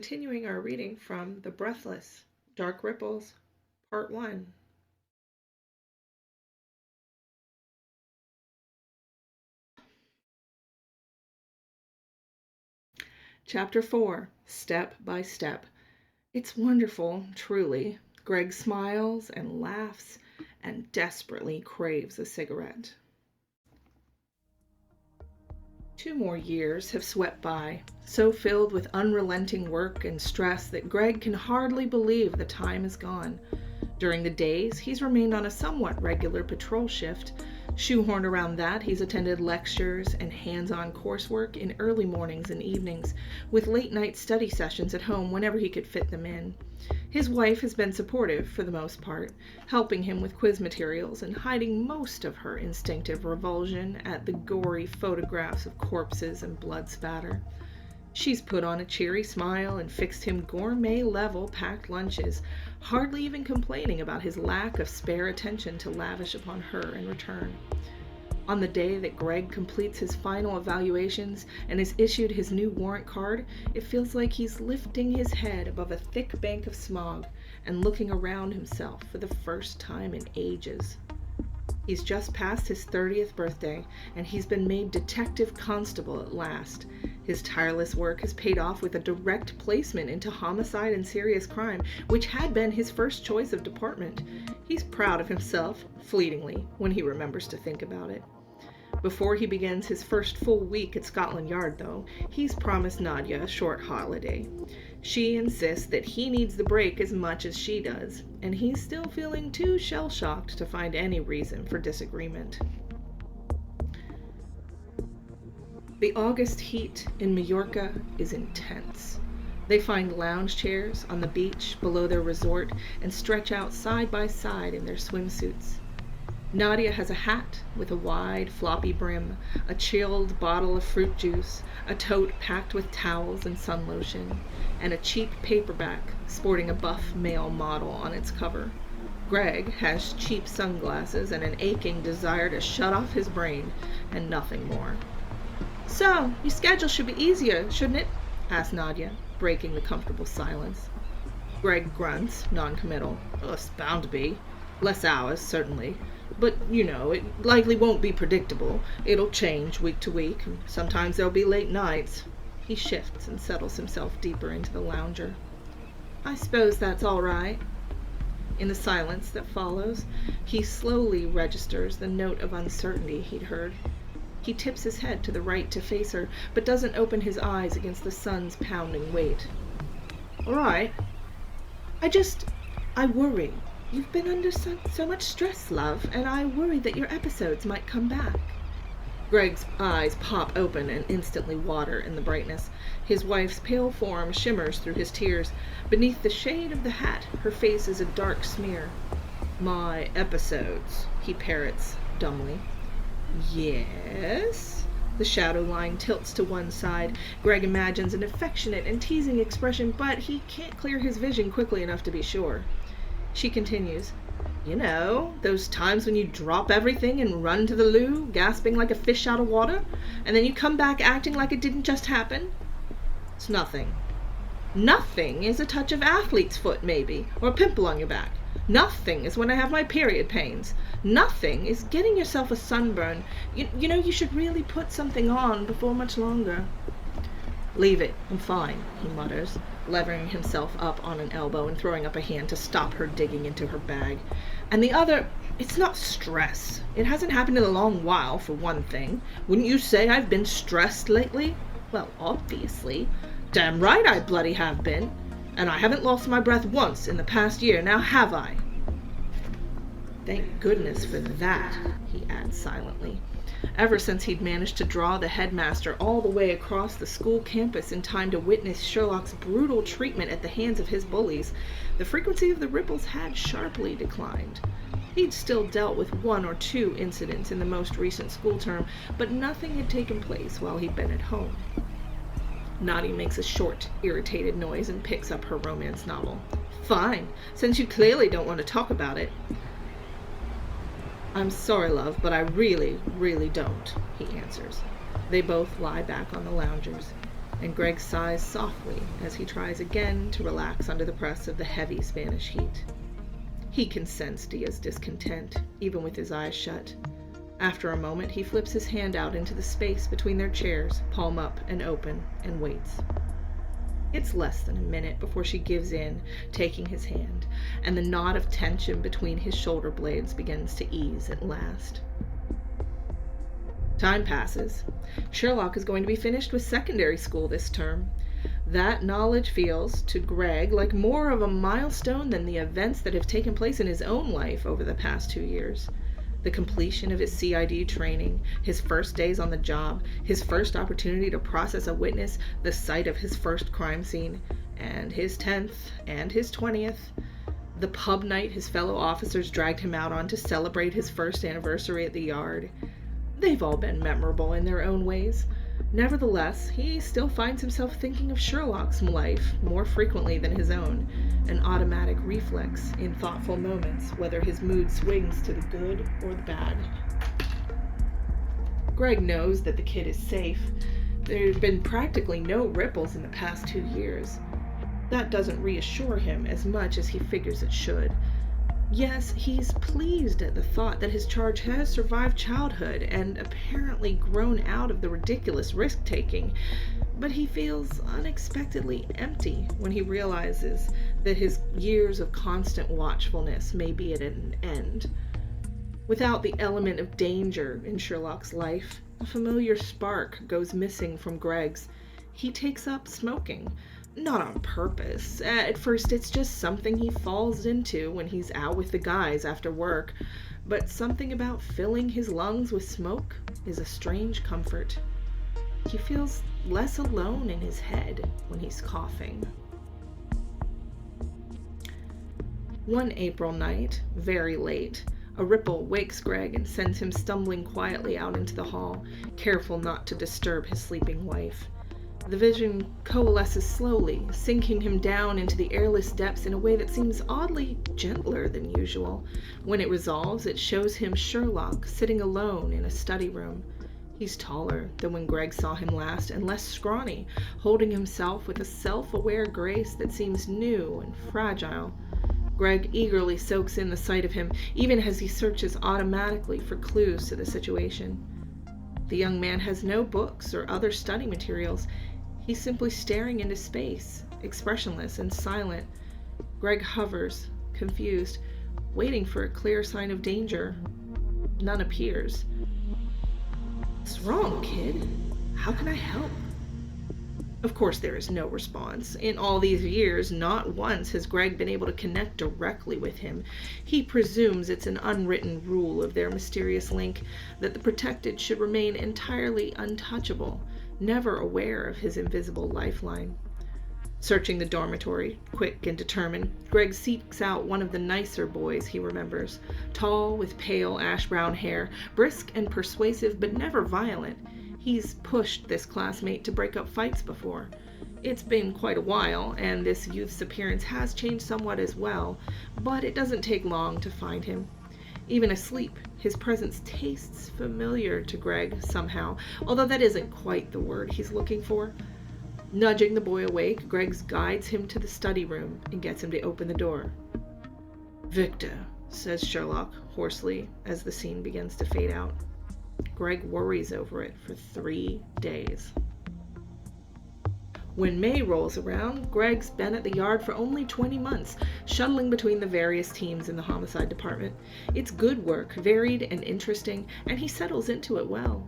continuing our reading from The Breathless, Dark Ripples, Part 1. Chapter 4, Step by Step. It's wonderful, truly. Greg smiles and laughs and desperately craves a cigarette. 2 more years have swept by, so filled with unrelenting work and stress that Greg can hardly believe the time is gone. During the days, he's remained on a somewhat regular patrol shift. Shoehorned around that, he's attended lectures and hands-on coursework in early mornings and evenings, with late-night study sessions at home whenever he could fit them in. His wife has been supportive for the most part, helping him with quiz materials and hiding most of her instinctive revulsion at the gory photographs of corpses and blood spatter. She's put on a cheery smile and fixed him gourmet-level packed lunches, hardly even complaining about his lack of spare attention to lavish upon her in return. On the day that Greg completes his final evaluations and is issued his new warrant card, it feels like he's lifting his head above a thick bank of smog and looking around himself for the first time in ages. He's just passed his 30th birthday, and he's been made detective constable at last. His tireless work has paid off with a direct placement into homicide and serious crime, which had been his first choice of department. He's proud of himself, fleetingly, when he remembers to think about it. Before he begins his first full week at Scotland Yard, though, he's promised Nadia a short holiday. She insists that he needs the break as much as she does, and he's still feeling too shell-shocked to find any reason for disagreement. The August heat in Majorca is intense. They find lounge chairs on the beach below their resort and stretch out side by side in their swimsuits. Nadia has a hat with a wide, floppy brim, a chilled bottle of fruit juice, a tote packed with towels and sun lotion, and a cheap paperback sporting a buff male model on its cover. Greg has cheap sunglasses and an aching desire to shut off his brain, and nothing more. "So, your schedule should be easier, shouldn't it?" asked Nadia, breaking the comfortable silence. Greg grunts, non-committal. "It's bound to be. Less hours, certainly. But, it likely won't be predictable. It'll change week to week, and sometimes there'll be late nights." He shifts and settles himself deeper into the lounger. "I suppose that's all right." In the silence that follows, he slowly registers the note of uncertainty he'd heard. He tips his head to the right to face her, but doesn't open his eyes against the sun's pounding weight. "All right." I worry. You've been under so much stress, love, and I worry that your episodes might come back." Greg's eyes pop open and instantly water in the brightness. His wife's pale form shimmers through his tears. Beneath the shade of the hat, her face is a dark smear. "My episodes," he parrots dumbly. "Yes?" The shadow line tilts to one side. Greg imagines an affectionate and teasing expression, but he can't clear his vision quickly enough to be sure. She continues, "Those times when you drop everything and run to the loo, gasping like a fish out of water, and then you come back acting like it didn't just happen?" "It's nothing." "Nothing is a touch of athlete's foot, maybe, or a pimple on your back. Nothing is when I have my period pains. Nothing is getting yourself a sunburn. You should really put something on before much longer." "Leave it, I'm fine," he mutters, levering himself up on an elbow and throwing up a hand to stop her digging into her bag. "And the other, it's not stress. It hasn't happened in a long while, for one thing. Wouldn't you say I've been stressed lately?" "Well, obviously." "Damn right I bloody have been. And I haven't lost my breath once in the past year, now have I?" "Thank goodness for that," he adds silently. Ever since he'd managed to draw the headmaster all the way across the school campus in time to witness Sherlock's brutal treatment at the hands of his bullies, the frequency of the ripples had sharply declined. He'd still dealt with 1 or 2 incidents in the most recent school term, but nothing had taken place while he'd been at home. Nadia makes a short, irritated noise and picks up her romance novel. "Fine, since you clearly don't want to talk about it." "I'm sorry, love, but I really, really don't," he answers. They both lie back on the loungers. and Greg sighs softly as he tries again to relax under the press of the heavy Spanish heat. He can sense Dia's discontent, even with his eyes shut. After a moment, he flips his hand out into the space between their chairs, palm up and open, and waits. It's less than a minute before she gives in, taking his hand, and the knot of tension between his shoulder blades begins to ease at last. Time passes. Sherlock is going to be finished with secondary school this term. That knowledge feels, to Greg, like more of a milestone than the events that have taken place in his own life over the past 2 years. The completion of his CID training, his first days on the job, his first opportunity to process a witness, the sight of his first crime scene, and his 10th and his 20th. The pub night his fellow officers dragged him out on to celebrate his first anniversary at the Yard. They've all been memorable in their own ways. Nevertheless, he still finds himself thinking of Sherlock's life more frequently than his own, an automatic reflex in thoughtful moments, whether his mood swings to the good or the bad. Greg knows that the kid is safe. There's been practically no ripples in the past 2 years. That doesn't reassure him as much as he figures it should. Yes, he's pleased at the thought that his charge has survived childhood and apparently grown out of the ridiculous risk-taking, but he feels unexpectedly empty when he realizes that his years of constant watchfulness may be at an end. Without the element of danger in Sherlock's life, a familiar spark goes missing from Greg's. He takes up smoking. Not on purpose. At first, it's just something he falls into when he's out with the guys after work. But something about filling his lungs with smoke is a strange comfort. He feels less alone in his head when he's coughing. One April night, very late, a ripple wakes Greg and sends him stumbling quietly out into the hall, careful not to disturb his sleeping wife. The vision coalesces slowly, sinking him down into the airless depths in a way that seems oddly gentler than usual. When it resolves, it shows him Sherlock sitting alone in a study room. He's taller than when Greg saw him last and less scrawny, holding himself with a self-aware grace that seems new and fragile. Greg eagerly soaks in the sight of him, even as he searches automatically for clues to the situation. The young man has no books or other study materials. He's simply staring into space, expressionless and silent. Greg hovers, confused, waiting for a clear sign of danger. None appears. "What's wrong, kid? How can I help?" Of course, there is no response. In all these years, not once has Greg been able to connect directly with him. He presumes it's an unwritten rule of their mysterious link that the protected should remain entirely untouchable, never aware of his invisible lifeline. Searching the dormitory, quick and determined, Greg seeks out one of the nicer boys he remembers. Tall, with pale ash-brown hair, brisk and persuasive, but never violent. He's pushed this classmate to break up fights before. It's been quite a while, and this youth's appearance has changed somewhat as well, but it doesn't take long to find him. Even asleep, his presence tastes familiar to Greg somehow, although that isn't quite the word he's looking for. Nudging the boy awake, Greg guides him to the study room and gets him to open the door. "Victor," says Sherlock hoarsely as the scene begins to fade out. Greg worries over it for 3 days. When May rolls around, Greg's been at the Yard for only 20 months, shuttling between the various teams in the homicide department. It's good work, varied and interesting, and he settles into it well.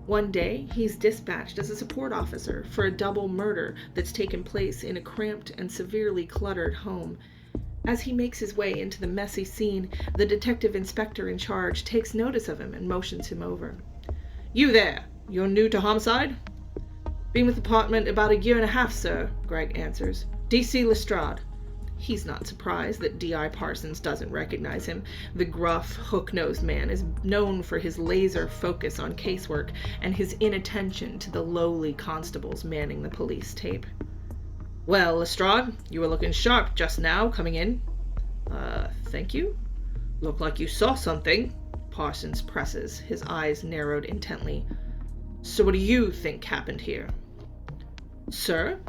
One day, he's dispatched as a support officer for a double murder that's taken place in a cramped and severely cluttered home. As he makes his way into the messy scene, the detective inspector in charge takes notice of him and motions him over. "You there, you're new to homicide?" "Been with the department about 1.5 years, sir," Greg answers. "D.C. Lestrade." He's not surprised that D.I. Parsons doesn't recognize him. The gruff, hook-nosed man is known for his laser focus on casework and his inattention to the lowly constables manning the police tape. "Well, Lestrade, you were looking sharp just now, coming in." Thank you." "Looked like you saw something." Parsons presses, his eyes narrowed intently. "So what do you think happened here?" Sir?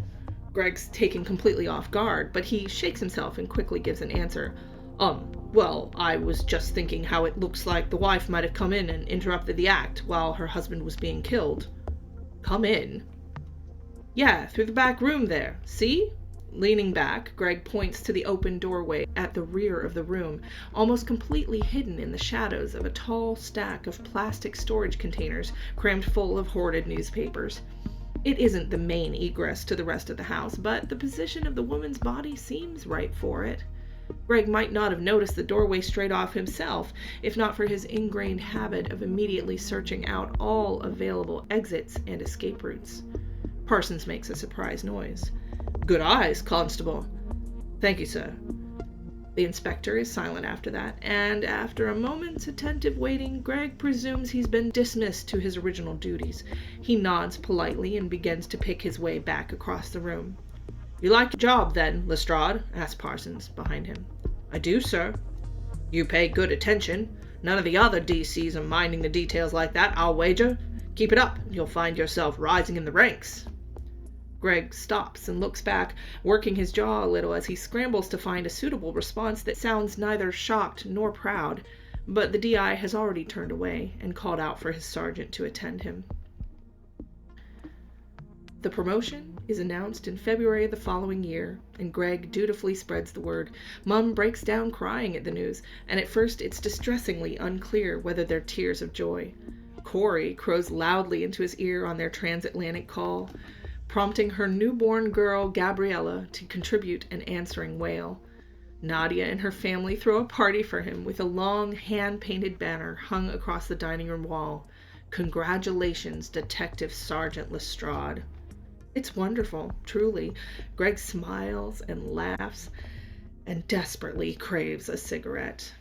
Greg's taken completely off guard, but he shakes himself and quickly gives an answer. Well, I was just thinking how it looks like the wife might have come in and interrupted the act while her husband was being killed. Come in? Yeah, through the back room there. See? Leaning back, Greg points to the open doorway at the rear of the room, almost completely hidden in the shadows of a tall stack of plastic storage containers crammed full of hoarded newspapers. It isn't the main egress to the rest of the house, but the position of the woman's body seems right for it. Greg might not have noticed the doorway straight off himself, if not for his ingrained habit of immediately searching out all available exits and escape routes. Parsons makes a surprised noise. Good eyes, Constable. Thank you, sir. The inspector is silent after that, and after a moment's attentive waiting, Greg presumes he's been dismissed to his original duties. He nods politely and begins to pick his way back across the room. You like your job, then, Lestrade? Asked Parsons, behind him. I do, sir. You pay good attention. None of the other DCs are minding the details like that, I'll wager. Keep it up, and you'll find yourself rising in the ranks. Greg stops and looks back, working his jaw a little as he scrambles to find a suitable response that sounds neither shocked nor proud, but the DI has already turned away and called out for his sergeant to attend him. The promotion is announced in February of the following year, and Greg dutifully spreads the word. Mum breaks down crying at the news, and at first it's distressingly unclear whether they're tears of joy. Corey crows loudly into his ear on their transatlantic call, prompting her newborn girl, Gabriella, to contribute an answering wail. Nadia and her family throw a party for him with a long, hand-painted banner hung across the dining room wall. Congratulations, Detective Sergeant Lestrade. It's wonderful, truly. Greg smiles and laughs and desperately craves a cigarette.